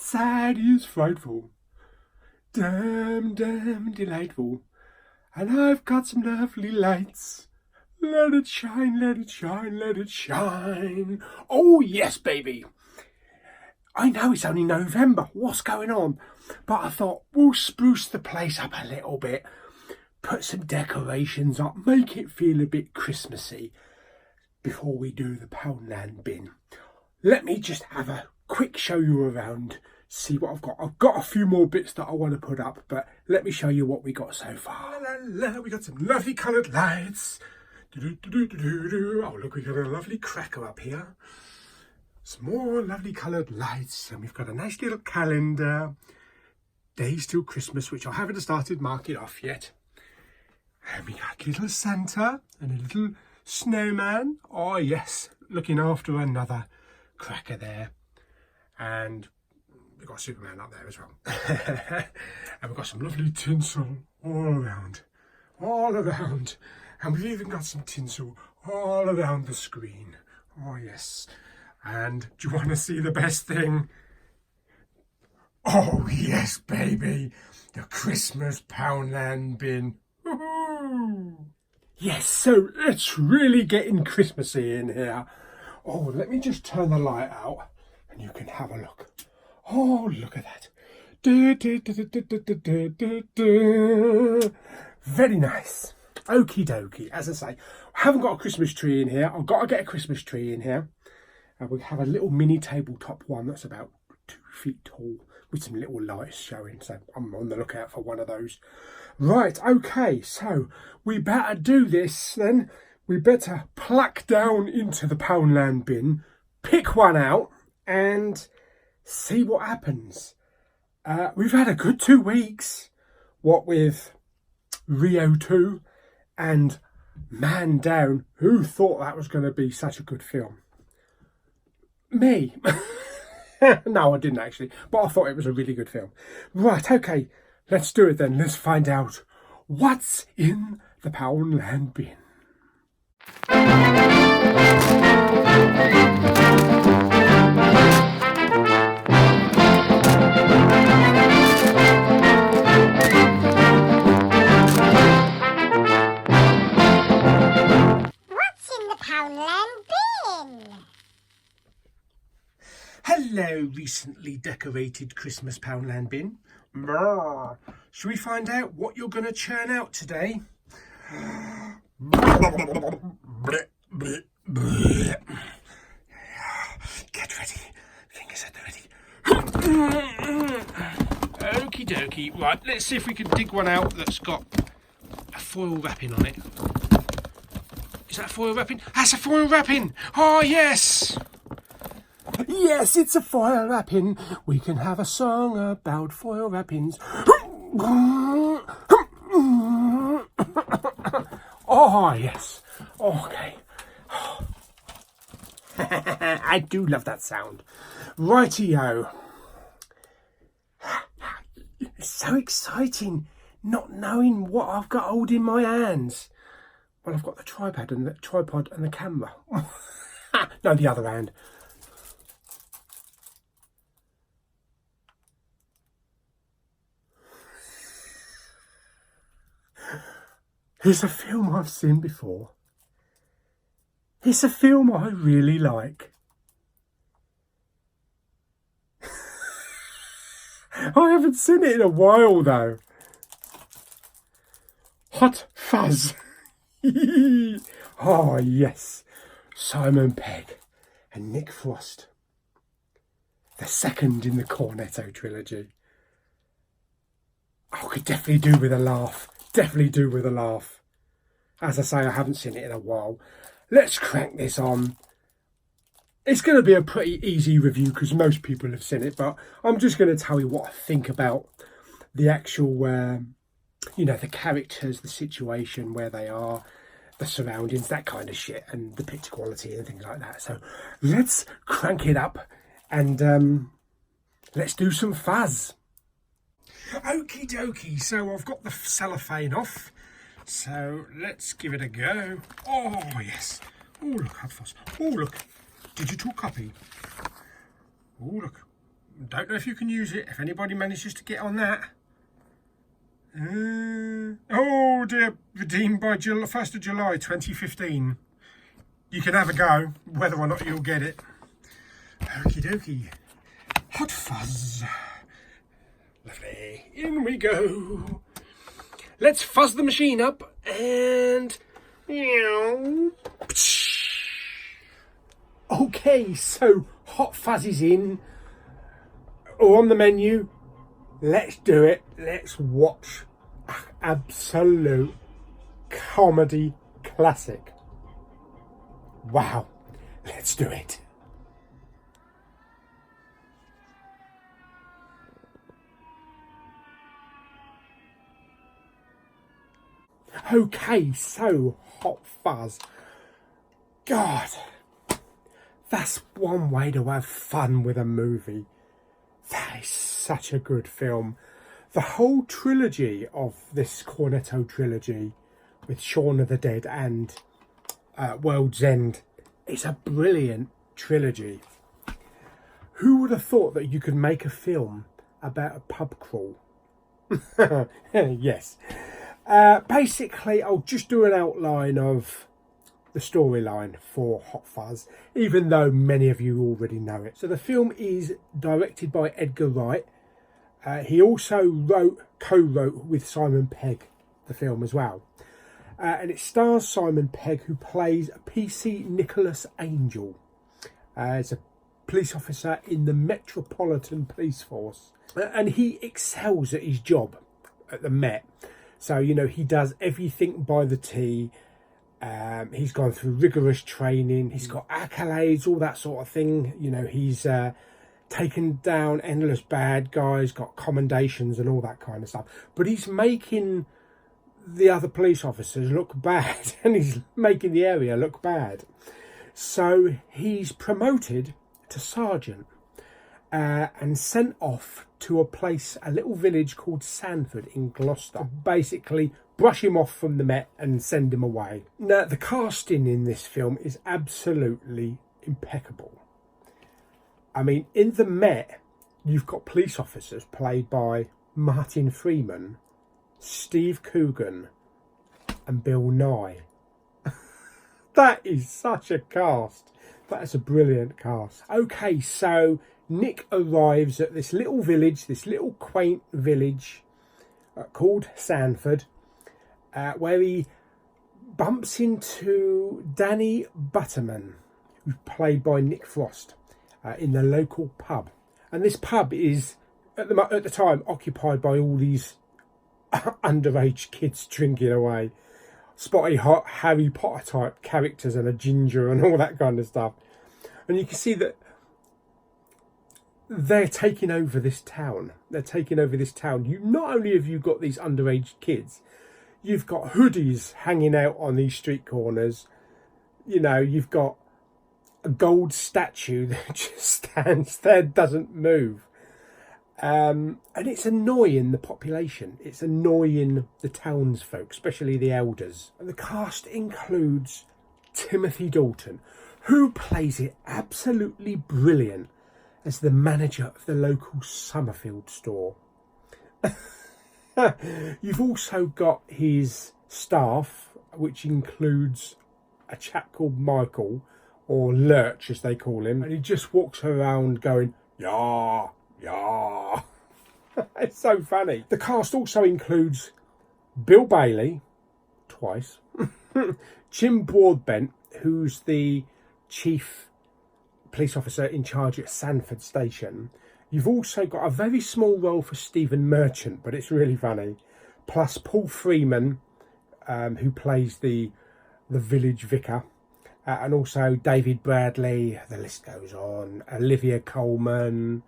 outside is frightful, damn, damn delightful. And I've got some lovely lights. Let it shine, let it shine, let it shine. Oh yes, baby. I know it's only November, what's going on? But I thought we'll spruce the place up a little bit, put some decorations up, make it feel a bit Christmassy before we do the Poundland bin. Let me just have a quick show you around, see what I've got. I've got a few more bits that I want to put up, but let me show you what we got so far. La, la, la. We got some lovely coloured lights. Oh look, we got a lovely cracker up here. Some more lovely coloured lights, and we've got a nice little calendar. Days till Christmas, which I haven't started marking off yet. And we got little Santa and a little snowman. Oh yes, looking after another cracker there. And we've got Superman up there as well. And we've got some lovely tinsel all around. All around. And we've even got some tinsel all around the screen. Oh yes. And do you want to see the best thing? Oh yes, baby. The Christmas Poundland bin. Woohoo! Yes, so it's really getting Christmassy in here. Oh, let me just turn the light out and you can have a look. Oh, look at that. Very nice. Okie dokie. As I say, I haven't got a Christmas tree in here. I've got to get a Christmas tree in here. We have a little mini tabletop one that's about 2 feet tall with some little lights showing. So I'm on the lookout for one of those. Right, okay, so we better do this then. We better pluck down into the Poundland bin, pick one out and see what happens. We've had a good 2 weeks, what with Rio 2 and Man Down. Who thought that was going to be such a good film? Me. No, I didn't actually, but I thought it was a really good film. Right, okay, let's do it then. Let's find out what's in the Poundland bin. What's in the Poundland bin? Hello, recently decorated Christmas Poundland bin. Shall we find out what you're going to churn out today? Get ready. Fingers at the ready. Okie dokie. Right, let's see if we can dig one out that's got a foil wrapping on it. Is that foil wrapping? That's a foil wrapping! Oh, yes! Yes, it's a foil wrapping. We can have a song about foil wrappings. Oh, yes. Okay. I do love that sound. Rightio. It's so exciting not knowing what I've got holding my hands. Well, I've got the tripod and the camera. No, the other hand. It's a film I've seen before. It's a film I really like. I haven't seen it in a while though. Hot Fuzz. Oh yes, Simon Pegg and Nick Frost. The second in the Cornetto trilogy. I could definitely do with a laugh. Definitely do with a laugh. As I say, I haven't seen it in a while. Let's crank this on. It's going to be a pretty easy review because most people have seen it, but I'm just going to tell you what I think about the actual, the characters, the situation, where they are, the surroundings, that kind of shit, and the picture quality and things like that. So let's crank it up and let's do some fuzz. Okie dokie, so I've got the cellophane off, so let's give it a go. Oh yes, oh look, Hot Fuzz, oh look, digital copy. Oh look, Don't know if you can use it. If anybody manages to get on that. Oh dear, redeemed by 1st of July 2015. You can have a go, whether or not you'll get it. Okie dokie. Hot Fuzz. Lovely. In we go. Let's fuzz the machine up and... Okay, so Hot Fuzz is in. Or on the menu. Let's do it. Let's watch an absolute comedy classic. Wow. Let's do it. Okay, so Hot Fuzz. God, that's one way to have fun with a movie. That is such a good film. The whole trilogy of this Cornetto trilogy with Shaun of the Dead and World's End is a brilliant trilogy. Who would have thought that you could make a film about a pub crawl? Yes. Basically, I'll just do an outline of the storyline for Hot Fuzz, even though many of you already know it. So the film is directed by Edgar Wright. He also co-wrote with Simon Pegg the film as well. And it stars Simon Pegg, who plays PC Nicholas Angel. As a police officer in the Metropolitan Police Force. And he excels at his job at the Met. So, you know, he does everything by the T. He's gone through rigorous training. He's got accolades, all that sort of thing. You know, he's taken down endless bad guys, got commendations and all that kind of stuff. But he's making the other police officers look bad. And he's making the area look bad. So he's promoted to sergeant. And sent off to a little village called Sanford in Gloucester. Basically brush him off from the Met and send him away. Now, the casting in this film is absolutely impeccable. I mean, in the Met, you've got police officers played by Martin Freeman, Steve Coogan and Bill Nye. That is such a cast. That is a brilliant cast. Okay, so Nick arrives at this little village, this little quaint village called Sanford, where he bumps into Danny Butterman, who's played by Nick Frost, in the local pub. And this pub is, at the time, occupied by all these underage kids drinking away. Spotty hot Harry Potter type characters and a ginger and all that kind of stuff. And you can see that they're taking over this town. They're taking over this town. Not only have you got these underage kids, you've got hoodies hanging out on these street corners. You know, you've got a gold statue that just stands there, doesn't move. And it's annoying the population. It's annoying the townsfolk, especially the elders. And the cast includes Timothy Dalton, who plays it absolutely brilliant as the manager of the local Summerfield store. You've also got his staff, which includes a chap called Michael, or Lurch as they call him, and he just walks around going, "Yah, yah." It's so funny. The cast also includes Bill Bailey, twice, Jim Broadbent, who's the chief police officer in charge at Sanford Station. You've also got a very small role for Stephen Merchant, but it's really funny. Plus Paul Freeman, who plays the village vicar. And also David Bradley, the list goes on. Olivia Colman.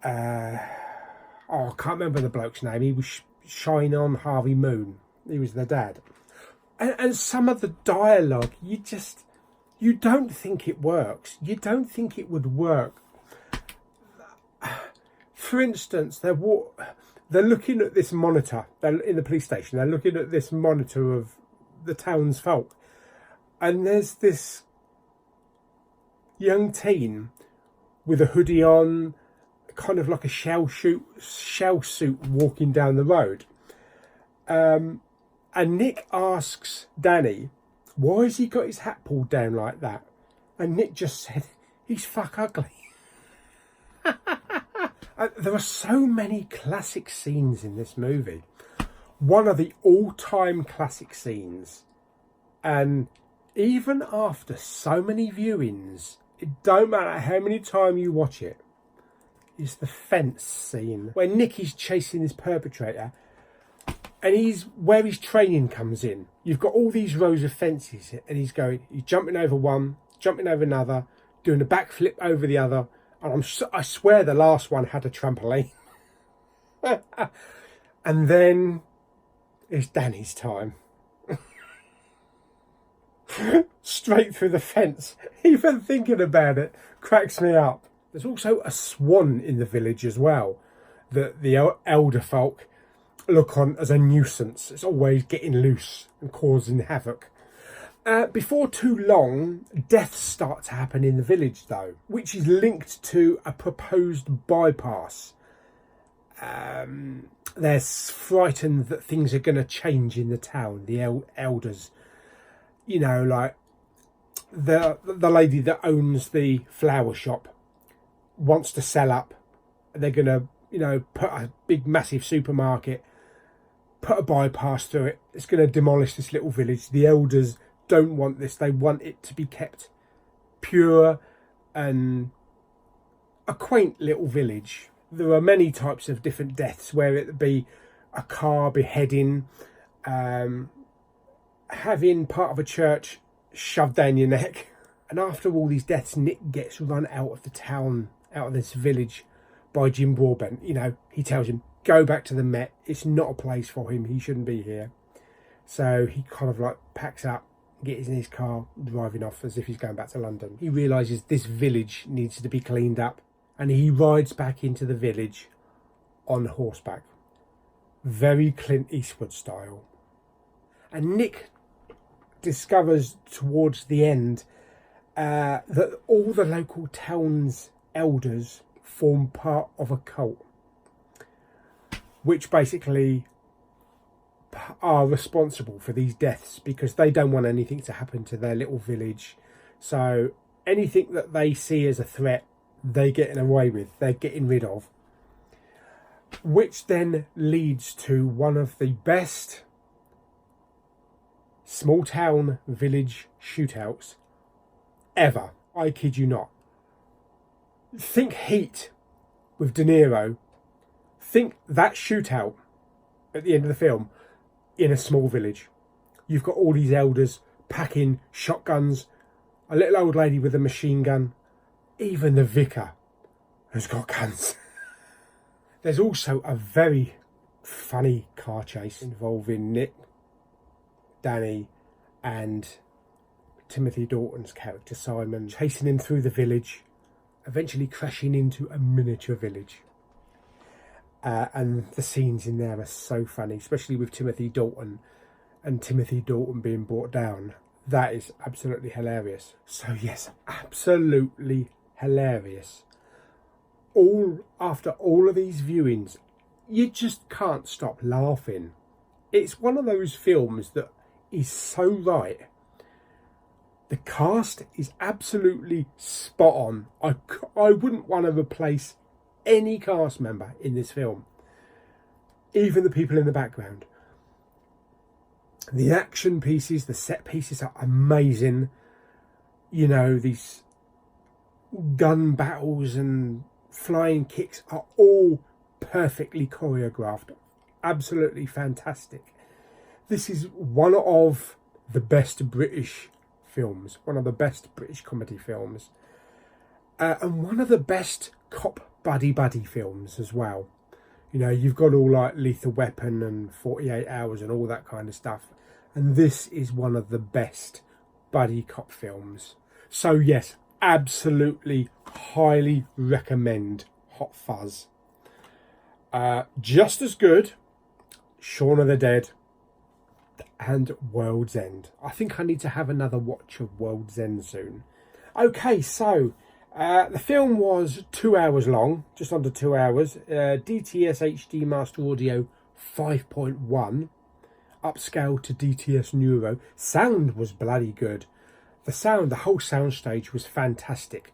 I can't remember the bloke's name. He was Shine On Harvey Moon. He was the dad. And some of the dialogue, you don't think it works. You don't think it would work. For instance, they're looking at this monitor. They're in the police station. They're looking at this monitor of the townsfolk. And there's this young teen with a hoodie on, kind of like a shell suit walking down the road. And Nick asks Danny, why has he got his hat pulled down like that? And Nick just said, he's fuck ugly. There are so many classic scenes in this movie. One of the all-time classic scenes. And even after so many viewings, it don't matter how many times you watch it, is the fence scene where Nick is chasing this perpetrator, and he's where his training comes in. You've got all these rows of fences, and he's jumping over one, jumping over another, doing a backflip over the other, and I swear the last one had a trampoline. And then it's Danny's time. Straight through the fence. Even thinking about it cracks me up. There's also a swan in the village as well that the elder folk look on as a nuisance. It's always getting loose and causing havoc. Before too long, deaths start to happen in the village though, which is linked to a proposed bypass. They're frightened that things are going to change in the town, the elders. You know, like the lady that owns the flower shop wants to sell up. They're going to, you know, put a big massive supermarket, put a bypass through it. It's going to demolish this little village. The elders don't want this. They want it to be kept pure and a quaint little village. There are many types of different deaths, where it be a car beheading, having part of a church shoved down your neck. And after all these deaths, Nick gets run out of the town, out of this village, by Jim Broadbent. You know, he tells him, go back to the Met. It's not a place for him. He shouldn't be here. So he kind of like packs up, gets in his car, driving off as if he's going back to London. He realises this village needs to be cleaned up, and he rides back into the village on horseback. Very Clint Eastwood style. And Nick discovers towards the end that all the local town's elders form part of a cult, which basically are responsible for these deaths because they don't want anything to happen to their little village. So anything that they see as a threat, they're getting away with, they're getting rid of. Which then leads to one of the best small town village shootouts ever. I kid you not. Think Heat with De Niro. Think that shootout at the end of the film in a small village. You've got all these elders packing shotguns, a little old lady with a machine gun, even the vicar has got guns. There's also a very funny car chase involving Nick, Danny and Timothy Dalton's character Simon, chasing him through the village, eventually crashing into a miniature village. And the scenes in there are so funny, especially with Timothy Dalton and Timothy Dalton being brought down. That is absolutely hilarious. So yes, absolutely hilarious. After all of these viewings, you just can't stop laughing. It's one of those films that is so right. The cast is absolutely spot on. I wouldn't want to replace any cast member in this film, even the people in the background. The action pieces, the set pieces are amazing. You know, these gun battles and flying kicks are all perfectly choreographed. Absolutely fantastic. This is one of the best British films, one of the best British comedy films, and one of the best cop buddy films as well. You know, you've got all like Lethal Weapon and 48 Hours and all that kind of stuff, and this is one of the best buddy cop films. So yes, absolutely highly recommend Hot Fuzz. Just as good, Shaun of the Dead and World's End. I think I need to have another watch of World's End soon. Okay, so The film was 2 hours long, just under 2 hours. DTS HD Master Audio 5.1, upscale to DTS Neuro. Sound was bloody good. The whole soundstage was fantastic.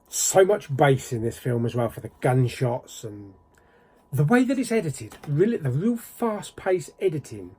So much bass in this film as well for the gunshots, and the way that it's edited, really, the real fast-paced editing.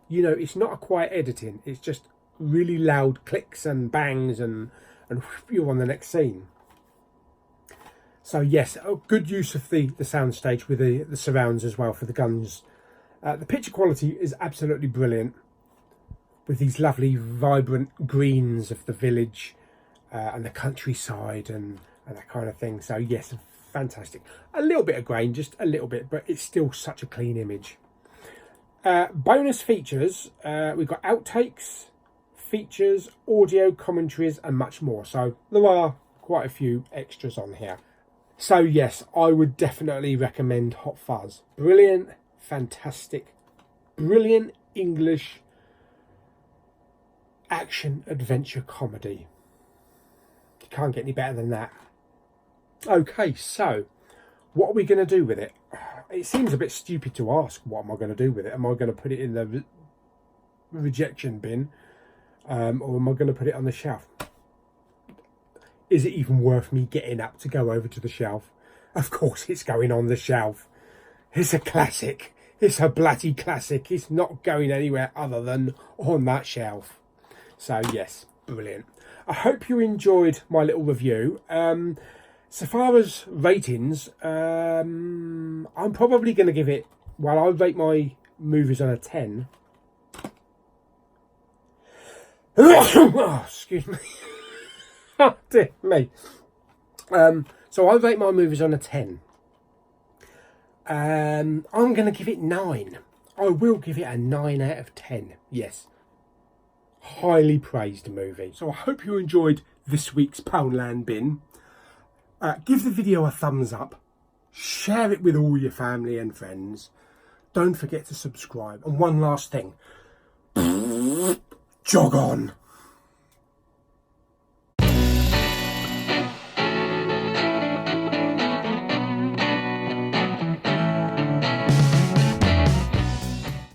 You know, it's not a quiet editing. It's just really loud clicks and bangs, and you're on the next scene. So yes, a good use of the soundstage with the surrounds as well for the guns. The picture quality is absolutely brilliant, with these lovely vibrant greens of the village and the countryside and that kind of thing. So yes, fantastic. A little bit of grain, just a little bit, but it's still such a clean image. Bonus features, we've got outtakes, features, audio commentaries and much more. So there are quite a few extras on here. So yes, I would definitely recommend Hot Fuzz. Brilliant, fantastic, brilliant English action adventure comedy. You can't get any better than that. Okay, so what are we going to do with it? It seems a bit stupid to ask, what am I going to do with it? Am I going to put it in the rejection bin? Or am I going to put it on the shelf? Is it even worth me getting up to go over to the shelf? Of course it's going on the shelf. It's a classic. It's a bloody classic. It's not going anywhere other than on that shelf. So yes, brilliant. I hope you enjoyed my little review. So far as ratings, I'm probably going to give it, well, I rate my movies on a 10. Oh, excuse me. Oh, dear me. So I rate my movies on a 10. I'm going to give it 9. I will give it a 9 out of 10. Yes. Highly praised movie. So I hope you enjoyed this week's Poundland bin. Give the video a thumbs up. Share it with all your family and friends. Don't forget to subscribe. And one last thing. Jog on.